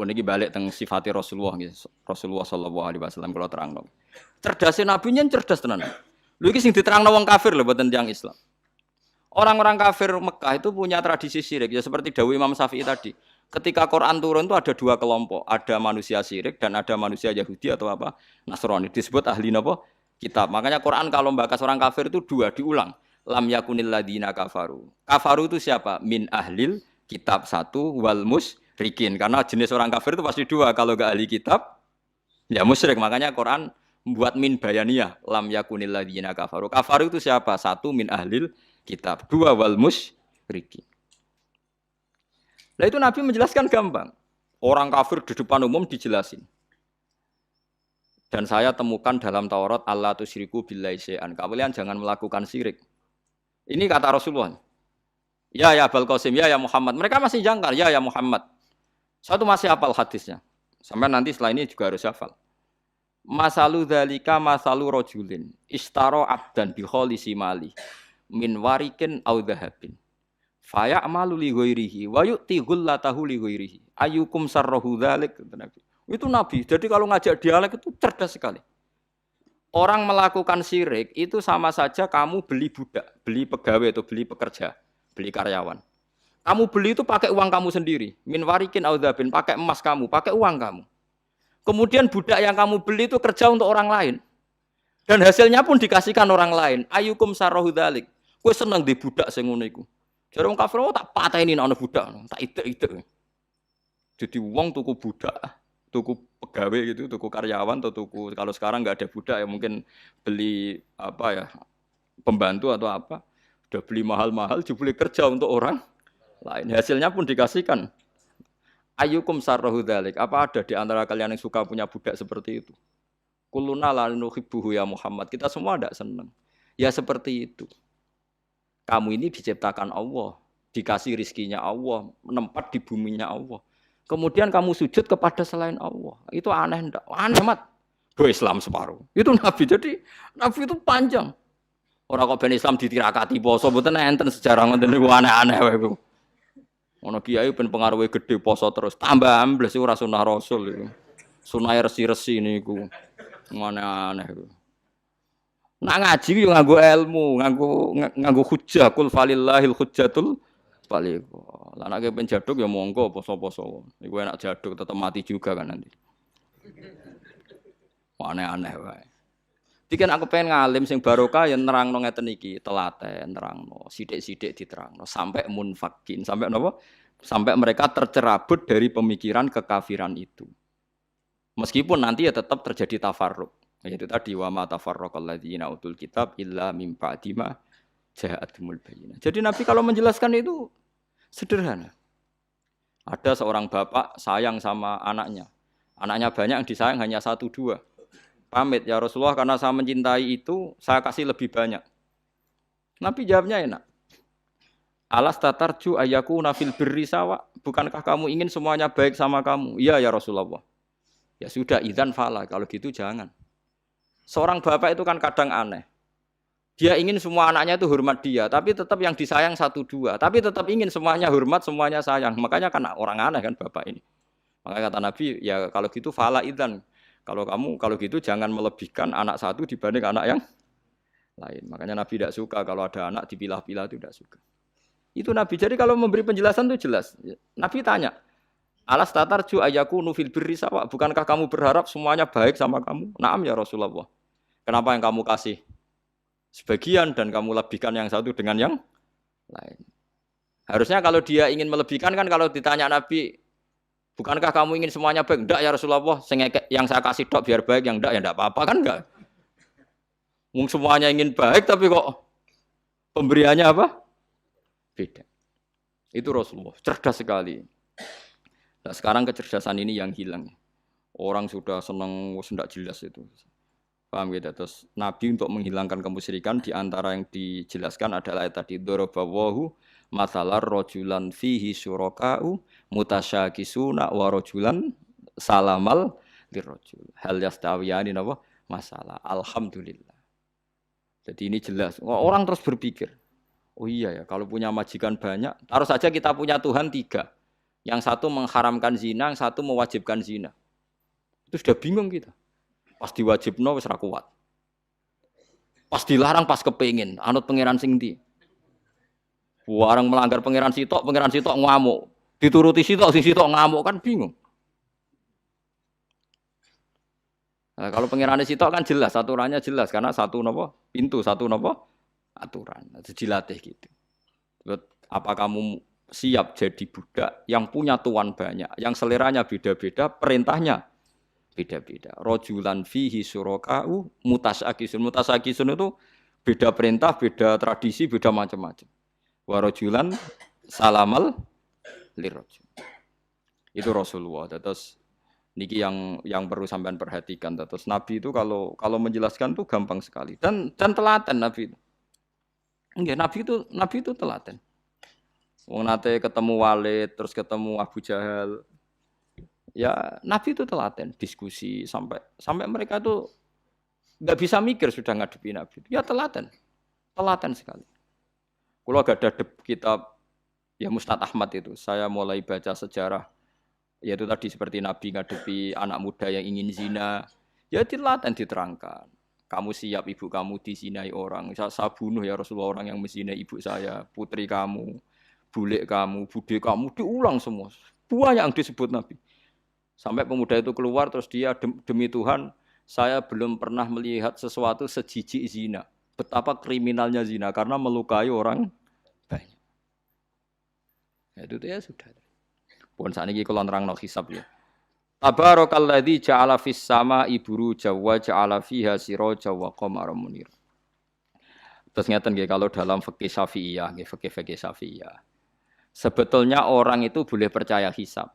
niki balik teng sifati Rasulullah nggih. Rasulullah sallallahu alaihi wasallam kula terangno. Cerdase nabi nyen cerdas tenan. Lho iki sing diterangno wong kafir lho mboten tiyang Islam. Orang-orang kafir Mekah itu punya tradisi syirik ya seperti dawuh Imam Syafi'i tadi. Ketika Quran turun itu ada dua kelompok, ada manusia syirik dan ada manusia Yahudi atau apa Nasrani. Disebut ahli napa? Kitab. Makanya Quran kalau membahas orang kafir itu dua diulang. Lam yakunil ladina kafaru. Kafaru itu siapa? Min ahlil kitab satu wal musyrikin. Karena jenis orang kafir itu pasti dua. Kalau enggak ahli kitab ya musyrik. Makanya Quran membuat min bayaniyah. Lam yakunil ladina kafaru. Kafaru itu siapa? Satu min ahlil kitab. Dua wal musyrikin. Nah itu Nabi menjelaskan gampang. Orang kafir di depan umum dijelasin. Dan saya temukan dalam Taurat Allah tusyriku billahi syai'an. Kalian jangan melakukan syirik. Ini kata Rasulullah. Ya Abul Qasim, ya Muhammad. Mereka masih jangkar, ya Muhammad. Satu masih hafal hadisnya. Sampai nanti setelah ini juga harus hafal. Masalu dzalika masalu rajulin istaro abdan bi khalisi mali min warikin aw dhahabin. Faya'malu li ghairihi wa yu'ti ghullatahu li ghairihi. Ayyukum sarrahu dzalik Nabi. Itu Nabi. Jadi kalau ngajak dialek itu cerdas sekali. Orang melakukan syirik itu sama saja kamu beli budak, beli pegawai atau beli pekerja, beli karyawan. Kamu beli itu pakai uang kamu sendiri. Min warikin aw dzabin, pakai emas kamu, pakai uang kamu. Kemudian budak yang kamu beli itu kerja untuk orang lain. Dan hasilnya pun dikasihkan orang lain. Ayyukum sarrahu dzalik. Kowe seneng di budak sing ngono iku. Jare wong kafir tak pateni ana budak, tak idek-idek. Jadi wong tuku budak, tuku pegawai gitu, tuku karyawan atau tuku kalau sekarang nggak ada budak ya mungkin beli apa ya pembantu atau apa, udah beli mahal-mahal dibeli kerja untuk orang lain. Hasilnya pun dikasihkan. Ayyukum sarrahu dzalik. Apa ada di antara kalian yang suka punya budak seperti itu? Kulluna la nuhibbuhu ya Muhammad. Kita semua tidak senang. Ya seperti itu. Kamu ini diciptakan Allah, dikasih rizkinya Allah, menempat di buminya Allah. Kemudian kamu sujud kepada selain Allah. Itu aneh enggak? Aneh mat. Do Islam separuh. Itu Nabi. Jadi Nabi itu panjang. Orang kok ben Islam ditirakati poso mboten enten sejarah ngoten niku aneh-aneh wae iku. Ono kiai ben pengaruhe gede poso terus tambah ambles ora sunah Rasul iku. Sunah resi-resi niku. Aneh-aneh iku. Nak ngaji yo nganggo ilmu, nganggo hujjah kul falillahil hujjatul baligh. Lah nek ben jaduk ya monggo poso-poso. Iku enak jaduk tetep mati juga kan nanti. Aneh-aneh wae. Diken aku pengen ngalim sing barokah ya nerangno ngeten iki, telaten nerangno, sithik-sithik diterangno sampai munfakin, sampai napa? Sampai mereka tercerabut dari pemikiran kekafiran itu. Meskipun nanti ya tetap terjadi tafarruq. Yaitu tadi wa ma tafarraqal ladzina utul kitab illa mim ba'di ma ja'atumul bayyinah. Jadi Nabi kalau menjelaskan itu sederhana. Ada seorang bapak sayang sama anaknya. Anaknya banyak yang disayang hanya 1, 2. Pamit ya Rasulullah karena saya mencintai itu saya kasih lebih banyak. Nabi jawabnya enak. Alas tatarju ayakuna fil birri sawa. Bukankah kamu ingin semuanya baik sama kamu? Iya ya Rasulullah. Ya sudah idzan fala kalau gitu jangan. Seorang bapak itu kan kadang aneh. Dia ingin semua anaknya itu hormat dia, tapi tetap yang disayang 1, 2. Tapi tetap ingin semuanya hormat, semuanya sayang. Makanya kan orang aneh kan bapak ini. Makanya kata Nabi, ya kalau gitu fala idzan. Kalau gitu jangan melebihkan anak satu dibanding anak yang lain. Makanya Nabi tidak suka kalau ada anak dipilah-pilah itu tidak suka. Itu Nabi. Jadi kalau memberi penjelasan itu jelas. Nabi tanya, alas tatarju ayakunu fil birri sawa. Bukankah kamu berharap semuanya baik sama kamu? Naam ya Rasulullah. Kenapa yang kamu kasih sebagian dan kamu lebihkan yang satu dengan yang lain? Harusnya kalau dia ingin melebihkan kan kalau ditanya Nabi, bukankah kamu ingin semuanya baik? Enggak ya Rasulullah, yang saya kasih dok biar baik, yang enggak ya enggak apa-apa kan enggak. Semuanya ingin baik tapi kok pemberiannya apa? Beda. Itu Rasulullah, cerdas sekali. Nah, sekarang kecerdasan ini yang hilang. Orang sudah senang, tidak jelas itu. Paham gitu? Terus Nabi untuk menghilangkan kemusyrikan di antara yang dijelaskan adalah tadi dorobawahu masalar rojulan fihi syuraka'u mutasyakisuna wa rojulan salamal lirrojul. Hal yastawiyani napa? Masalah. Alhamdulillah. Jadi ini jelas. Orang terus berpikir, oh iya ya kalau punya majikan banyak, taruh saja kita punya Tuhan 3. Yang satu mengharamkan zina, yang satu mewajibkan zina. Itu sudah bingung kita. Pas diwajibno wis ra kuat. Pas dilarang pas kepengin, anut pangeran sing ndi. Warang melanggar pangeran sitok ngamuk. Dituruti sitok sing sitok ngamuk kan bingung. Nah, kalau pangerane sitok kan jelas, aturannya jelas karena satu napa? Pintu, satu napa? Aturan. Itu dilatih gitu. Apa kamu siap jadi budak yang punya tuan banyak, yang seleranya beda-beda, perintahnya beda-beda. Rajulan fihi syuraka'u mutasakisun. Mutasakisun itu beda perintah, beda tradisi, beda macam-macam. Wa rajulan salamal lirajul. Itu Rasulullah. Terus niki yang perlu sampean perhatikan. Terus Nabi itu kalau menjelaskan tuh gampang sekali dan telaten Nabi itu. Enggak, Nabi itu telaten. Wong nate ketemu Walid, terus ketemu Abu Jahal. Ya, Nabi itu telaten, diskusi sampai mereka tuh nggak bisa mikir sudah ngadepi Nabi. Ya telaten sekali. Kalau gak ada kitab ya Musnad Ahmad itu, saya mulai baca sejarah, yaitu tadi seperti Nabi ngadepi anak muda yang ingin zina, ya telaten diterangkan. Kamu siap ibu kamu dizinai orang, saya bunuh ya Rasulullah orang yang menzinai ibu saya, putri kamu, bule kamu, bude kamu, diulang semua. Banyak yang disebut Nabi. Sampai pemuda itu keluar terus dia demi Tuhan, saya belum pernah melihat sesuatu sejijik zina. Betapa kriminalnya zina karena melukai orang banyak. Ya, itu ya sudah. Pun saat ini kalau nerangno hisab ya. Tabarakalladzi ja'ala fis sama'i buruja wa ja'ala fiha siraja wa qamaran munir. Terus ngeten nggih kalau dalam fikih Syafi'iyah, nggih fikih Syafi'iyah. Sebetulnya orang itu boleh percaya hisab.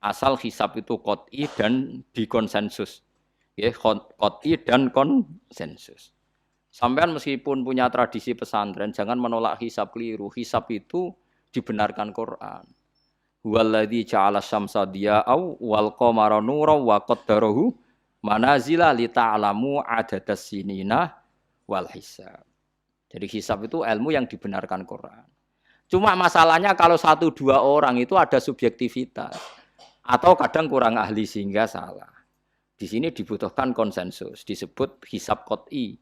Asal hisab itu qot'i dan dikonsensus. Ya, qot'i dan konsensus. Sampean meskipun punya tradisi pesantren, jangan menolak hisab keliru. Hisab itu dibenarkan Quran. Huwallazi ja'ala syamsa diya'au wal qamara nuran wa qaddarahu manazila li ta'lamu adadas sinina wal hisab. Jadi hisab itu ilmu yang dibenarkan Quran. Cuma masalahnya kalau 1-2 orang itu ada subjektivitas. Atau kadang kurang ahli sehingga salah. Di sini dibutuhkan konsensus, disebut hisab qot'i.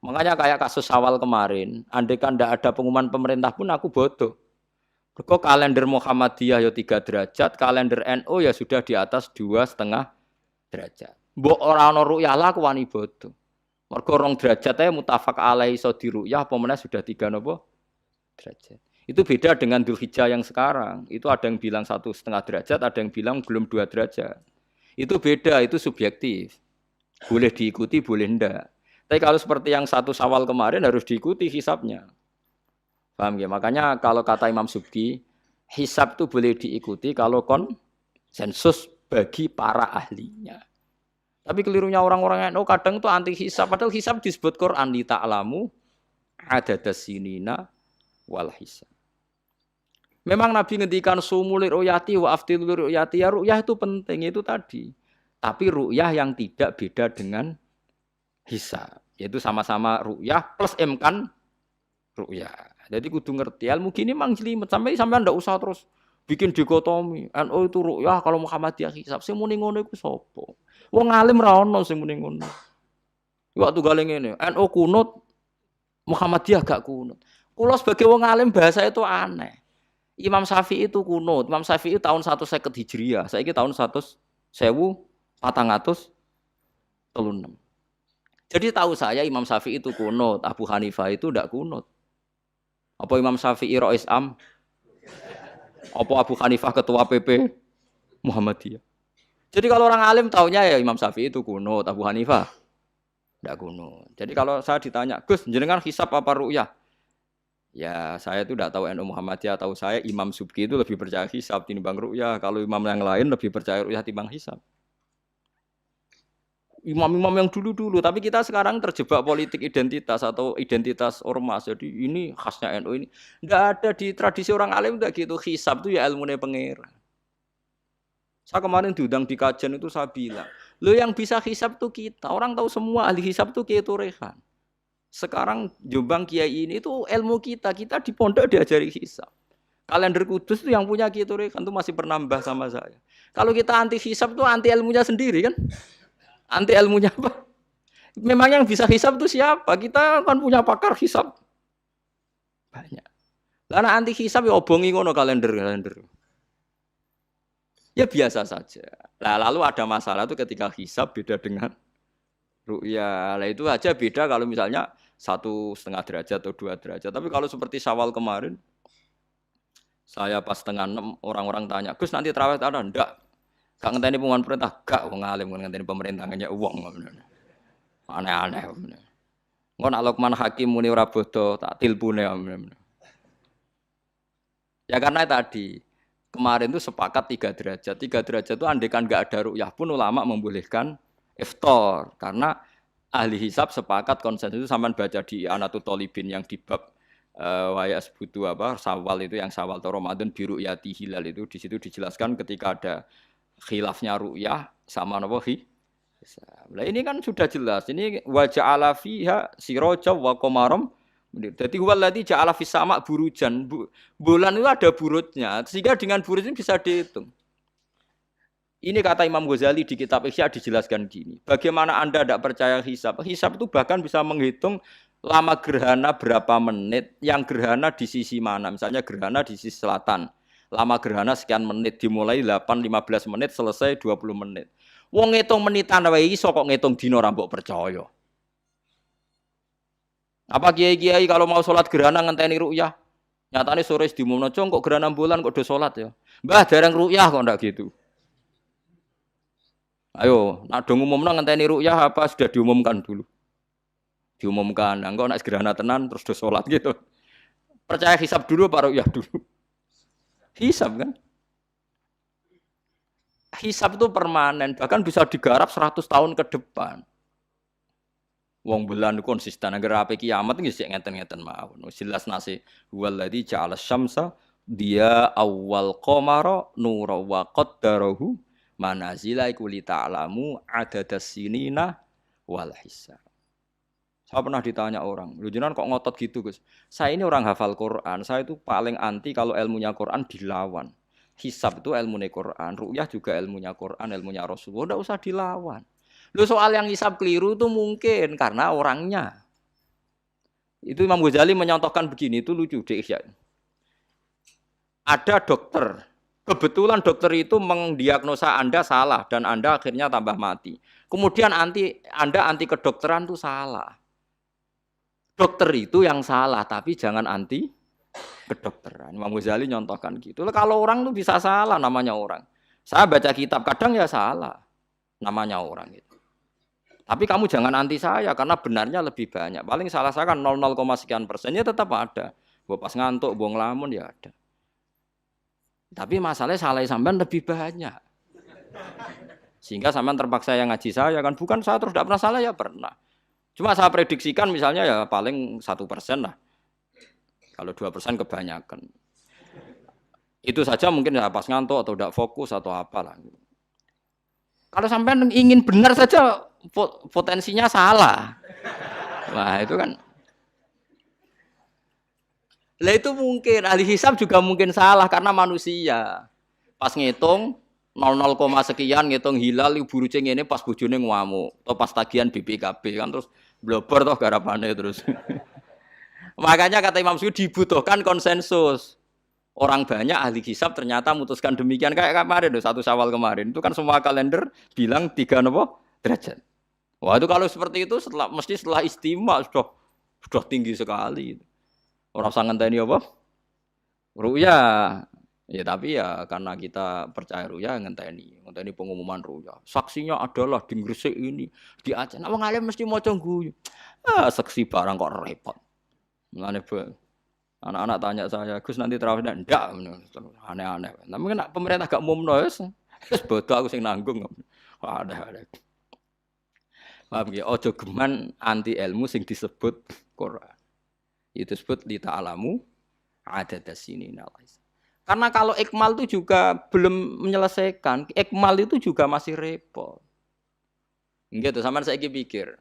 Makanya kayak kasus awal kemarin, andai kan tidak ada pengumuman pemerintah pun aku bodoh. Kok kalender Muhammadiyah ya 3 derajat, kalender NU ya sudah di atas 2,5 derajat. Mbok ora ana ru'yah lah aku wani bodoh. Mergo 2 derajat ae mutafaq alaihi iso diru'yah apa meneh sudah 3 napa derajat. Itu beda dengan Dzulhijjah yang sekarang. Itu ada yang bilang 1,5 derajat, ada yang bilang belum 2 derajat. Itu beda, itu subjektif. Boleh diikuti, boleh enggak. Tapi kalau seperti yang 1 Syawal kemarin harus diikuti hisabnya. Paham ya? Makanya kalau kata Imam Subki, hisab itu boleh diikuti kalau konsensus bagi para ahlinya. Tapi kelirunya orang-orang yang kadang itu anti hisab. Padahal hisab disebut Quran li ta'lamu adadas sinina wal hisab. Memang Nabi ngendikan sumulir ru'yati wa aftilur ru'yati, ya ru'yah itu penting itu tadi. Tapi ru'yah yang tidak beda dengan hisab, yaitu sama-sama ru'yah plus imkan ru'yah. Jadi kudu ngerti ilmu gini mang jelimet sampai ndak usah terus bikin dikotomi. NU itu ru'yah kalau Muhammadiyah hisab. Sing muni ngono iku sapa? Wong alim ra ono sing muni ngono. Waktu gale ngene, NU kunut Muhammadiyah gak kunut. Kula sebagai wong alim bahasa itu aneh. Imam Syafi'i itu kunut. Imam Syafi'i tahun 150 Hijriah. Saiki tahun 1436. Jadi tahu saya Imam Syafi'i itu kunut, Abu Hanifah itu tidak kunut. Apa Imam Syafi'i Rais Am? Apa Abu Hanifah ketua PP Muhammadiyah? Jadi kalau orang alim taunya ya Imam Syafi'i itu kunut, Abu Hanifah tidak kunut. Jadi kalau saya ditanya, Gus, jenengan hisab apa ru'yah? Ya saya itu tidak tahu NU Muhammadiyah, tahu saya Imam Subki itu lebih percaya hisab timbang ru'yah. Kalau imam yang lain lebih percaya ru'yah timbang hisab. Imam-imam yang dulu-dulu, tapi kita sekarang terjebak politik identitas atau identitas ormas. Jadi ini khasnya NU ini. Tidak ada di tradisi orang alim tidak gitu. Hisab itu ya ilmunya pengira. Saya kemarin diundang di kajian itu saya bilang, lo yang bisa hisab itu kita. Orang tahu semua ahli hisab itu Kiai Turehan. Sekarang Jombang Kiai ini itu ilmu kita di pondok diajari hisab. Kalender kudus itu yang punya Ki Turekan itu masih penambah sama saya. Kalau kita anti hisab itu anti ilmunya sendiri kan? Anti ilmunya apa? Memang yang bisa hisab itu siapa? Kita kan punya pakar hisab banyak. Karena anti hisab ya obongi ngono kalender. Ya biasa saja. Nah, lalu ada masalah itu ketika hisab beda dengan ru'ya. Lah itu aja beda kalau misalnya 1,5 derajat atau 2 derajat. Tapi kalau seperti Syawal kemarin, saya pas setengah 6 orang-orang tanya, Gus nanti terawih ada? Enggak. Gak ngenteni pengumuman perintah, gak wong alim ngenteni pemerintah ngenyek uang. Aneh-aneh. Engko nak Luqman Hakim muni ora bodo tak tilpune. Ya karena tadi kemarin itu sepakat 3 derajat. 3 derajat itu andekan enggak ada ru'yah pun ulama membolehkan iftar karena ahli hisab sepakat konsensus itu sampean baca di Anatut Thalibin yang di bab wayas butuh apa Syawal itu yang Syawal atau Ramadan biru yati hilal itu di situ dijelaskan ketika ada khilafnya ru'yah sama napa Nah ini kan sudah jelas. Ini wa ja'ala fiha siraja wa qamaram. Jadi waladzi ja'ala fis sama burujan. Bulan itu ada burutnya. Sehingga dengan burut ini bisa dihitung. Ini kata Imam Ghazali di kitab Ihya dijelaskan gini. Bagaimana Anda tidak percaya hisab? Hisab itu bahkan bisa menghitung lama gerhana berapa menit, yang gerhana di sisi mana. Misalnya gerhana di sisi selatan. Lama gerhana sekian menit, dimulai 8-15 menit, selesai 20 menit. Wong ngitung menitan wae iso kok ngitung dina ora mbok percaya. Apa kiai-kiai kalau mau sholat gerhana ngenteni ru'yah? Nyatane sore diumumno kok gerhana bulan kok do sholat ya. Mbah dereng ru'yah kok ndak gitu. Ayo, nak do ngumumno ngenteni ru'yah apa sudah diumumkan dulu. Diumumkan, engko nek gerhana tenan terus do sholat gitu. Percaya hisab dulu apa ru'yah dulu? Hisab kan? Hisab itu permanen, bahkan bisa digarap 100 tahun ke depan. Wong bulan konsisten, agar apa kiamat nggih sik ngeten-ngeten mawon. Jelas nase waladzi ja'ala syamsa dia awal qamara nura wa qaddarahu manazila iku li ta'lamu adadas sinina wal hisab. Saya pernah ditanya orang, "Lho jenengan kok ngotot gitu, Gus?" Saya ini orang hafal Quran, saya itu paling anti kalau ilmunya Quran dilawan. Hisab itu ilmunya Quran, ru'yah juga ilmunya Quran, ilmunya Rasulullah, tidak usah dilawan. Loh soal yang hisab keliru itu mungkin karena orangnya. Itu Imam Ghazali menyontohkan begini, itu lucu deh ya. Ada dokter, kebetulan dokter itu mendiagnosa Anda salah dan Anda akhirnya tambah mati. Kemudian Anda anti kedokteran itu salah. Dokter itu yang salah, tapi jangan anti kedokteran. Imam Ghazali nyontohkan gitu. Kalau orang tuh bisa salah namanya orang. Saya baca kitab kadang ya salah namanya orang itu. Tapi kamu jangan anti saya karena benarnya lebih banyak. Paling salah saya kan 0, sekian persennya tetap ada. Gua pas ngantuk, gua ngelamun ya ada. Tapi masalahnya salah sampean lebih banyak. Sehingga sampean terpaksa yang ngaji saya kan bukan saya terus tidak pernah salah ya pernah. Cuma saya prediksikan misalnya ya paling 1% lah. Kalau 2% kebanyakan. Itu saja mungkin ya pas ngantuk atau tidak fokus atau apalah. Kalau sampai ingin benar saja potensinya salah. Wah itu kan. Lah itu mungkin ahli hisab juga mungkin salah karena manusia. Pas ngitung 00, sekian ngitung hilal buruce ngene pas bojone ngamuk atau pas tagihan BPKB kan terus blober toh garapane terus. Makanya kata Imam Suyuti dibutuhkan konsensus. Orang banyak ahli hisab ternyata memutuskan demikian kayak kemarin 1 Syawal kemarin. Itu kan semua kalender bilang 3 derajat. Wah itu kalau seperti itu mesti setelah istimewa sudah tinggi sekali. Orang sangat ngenteni apa? Ru'yah. Ya tapi ya karena kita percaya ru'yah ngenteni pengumuman ru'yah. Saksinya adalah di Gresik ini, di Aceh. Nah, wong alim mesti maca guyu. Saksi barang kok repot. Mulane anak-anak tanya saya, Gus nanti terawih ndak? Aneh-aneh. Tapi kan pemerintah gak umumno wis bodoh aku sing nanggung. Ada. Paham nggih? Aja geman anti ilmu sing disebut Quran. Itu disebut li ta'lamu adadas sinina. Karena kalau ikmal itu juga belum menyelesaikan, ikmal itu juga masih repot. Nggih to, sampean saiki pikir.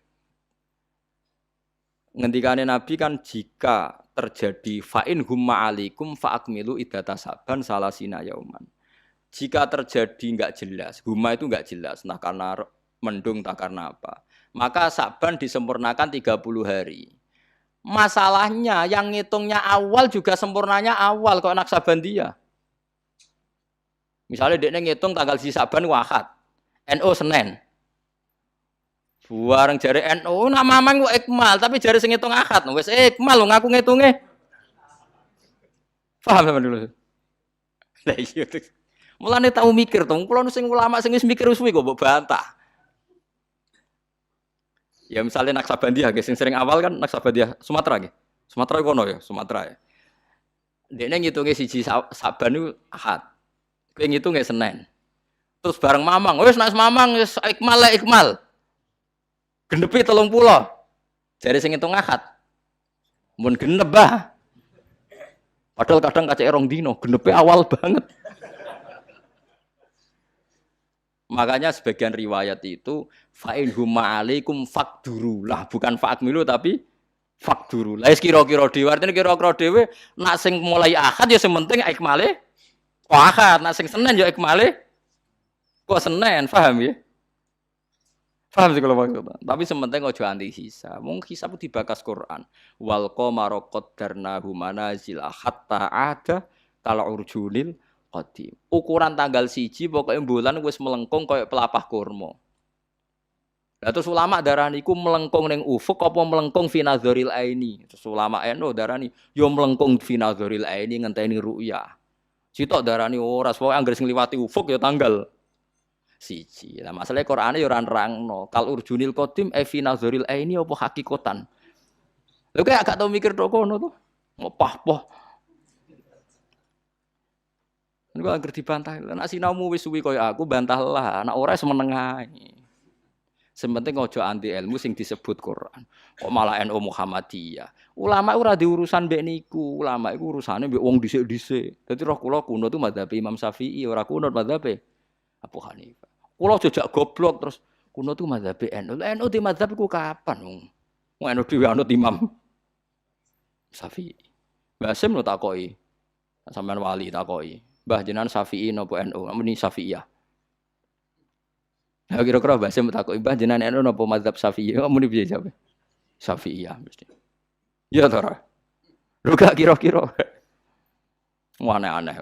Ngendikane Nabi kan jika terjadi fa'in humma alikum fa'akmilu iddata saban salasina yauman. Jika terjadi enggak jelas, humma itu enggak jelas, nah karena mendung tak karena apa. Maka saban disempurnakan 30 hari. Masalahnya yang ngitungnya awal juga sempurnanya awal kok Naksabandia. Misalnya dia ngitung tanggal si Saban Ahad, NU Senin. Buareng jari NU nama mang kok ikmal, tapi jari sing ngitung Ahad, wis ikmal ngaku ngitunge. Paham sampean dulu. Lah iya. Mulane tau mikir to, kula sing ulama sing wis mikir suwi kok mbok bantah. Ya misalnya Naksabandia, sing sering awal kan Naksabandia Sumatera nggih. Sumatera kono ya, Sumatera ya. Dekne ngitunge siji Saban itu Ahad. Kowe ngitunge Senin. Terus bareng Mamang, wis nek Mamang wis ikmal le ikmal. Genepi 30. Jare sing ngitung Ahad. Mun genep bah. Padahal kadang kacek rong dino, genepe awal banget. Makanya sebagian riwayat itu fa'in huma alaikum fakdurulah, bukan fa'akmilu tapi fakduru. Lah kira-kira dhewe artine kira-kira dhewe nak sing mulai Ahad ya sing penting ikmale kok Ahad, nak sing Senin ya ikmale kok Senin, paham ya? Paham sih kalau maksudnya. Tapi sementing ojo anti hisab. Wong hisab dibakas Quran. Wal qamara qaddarnahu manazila hatta ada kal urjunil qadim. Ukuran tanggal 1 pokoke bulan wis melengkung koyo pelapah kurma. Lah terus ulama darani iku melengkung ning ufuk apa melengkung fi nazaril aini. Terus ulama eno darani yo melengkung fi nazaril aini ngenteni ru'yah. Sitok darani ora pokoke anggere sing liwati ufuk ya tanggal 1. Lah masalahe Qur'ane ya ora nerangno. Kal urjunil qadim fi nazaril aini apa hakikatan. Lha kok gak tau mikir tok kono to. Ngopah-poh. Niku anggere dibantah. Nek sinaumu wis suwi kaya aku bantahlah, anak ora semeneng ae. Sementing ojo anti ilmu sing disebut Quran. Kok malah NU Muhammadiyah. Ulama ora di urusan mbek niku. Ulama iku urusane mbek wong dhisik-dhisik. Dadi roh kula kuno tu madzhab Imam Syafi'i, ora kuno madzhab Abu Hanifah. Kula jejak goblok terus kuno tu madzhab NU. NU di madzhab iku kapan wong? Wong NU dhewe anut Imam Syafi'i. Mbah Sim lo takoki. Sampeyan wali takoki. Mbah jenengan Syafi'i napa NU? Muni Syafi'iyah. Ya kira-kira Mbah Sim takoki Mbah jenengan NU napa mazhab Syafi'i? Muni piye jawab? Syafi'iyah mesti. Ya to ora. Lho gak kira-kira. Aneh-aneh.